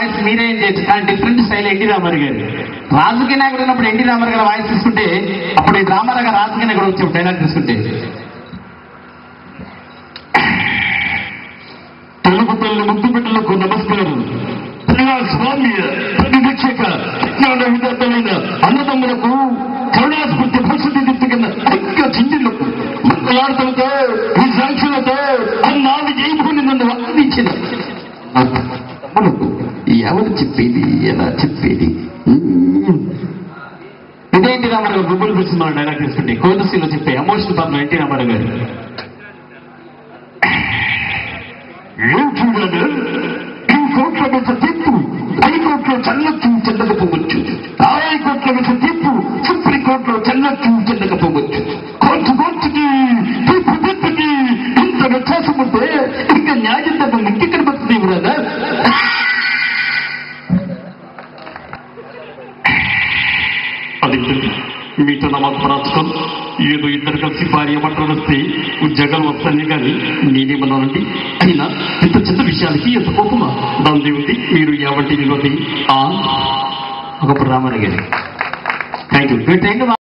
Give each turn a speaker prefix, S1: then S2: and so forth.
S1: Voice మీరే ఏం చేయొచ్చు, కానీ డిఫరెంట్ స్టైల్ ఎన్టీ రామారావు గారు. రాజకీయ నాయకుడు ఉన్నప్పుడు ఎన్టీ రామారావు గారు వాయిస్ తీసుకుంటే, అప్పుడు ఈ రామారావు గారు రాజకీయ నాయకుడు వచ్చి డైలాగ్ తీసుకుంటే, తెలుగు తల్లి ముద్దు బిడ్డలకు నమస్కారం, స్వామి ప్రతిపక్షక విధాతమైన అన్నదమ్ములకు కరుణాస్ఫూర్తి పరిస్థితి దిక్కున్న ఐక్య చింతలకు మంగళార్తలతో ఈ సాక్షులతో అన్నాళ్ళు జైభూని నన్ను అందించిన ఎవరు చెప్పేది, ఎలా చెప్పేది? ఇదే ఎన్టీ రామారావు గుబ్బులు పిలిచిన డైలాగ్ తీసుకుంటే కోనసీలో చెప్పే ఎమోషనల్ పాత్ర ఎన్టీ రామారావు గారు. ఏం చూడాలి, ఈ కోట్ల మీద తీర్పు హైకోర్టులో చెల్లొచ్చు చెల్లకపోవచ్చు, హైకోర్టుల మీద తీర్పు సుప్రీంకోర్టులో చెల్లొచ్చు చెల్లకపోవచ్చు. కోర్టుకి తీర్పుకి ఇంత వ్యత్యాసం ఉంటే ఇంకా న్యాయం తప్ప ఇంకెక్కడ పడుతుంది కదా. అది మీతో నా మాకు ప్రాచకం ఏదో ఇద్దరు కలిసి భార్య భర్తలు వస్తే ఉద్యోగాలు వస్తానే కానీ నేనేమన్నానండి. అయినా ఇంత చిన్న విషయాలకి ఎంత కోపమా? దాని ఉంది మీరు ఏమంటే నిలవది ఒకప్పుడు రామారావు గారు. Thank you.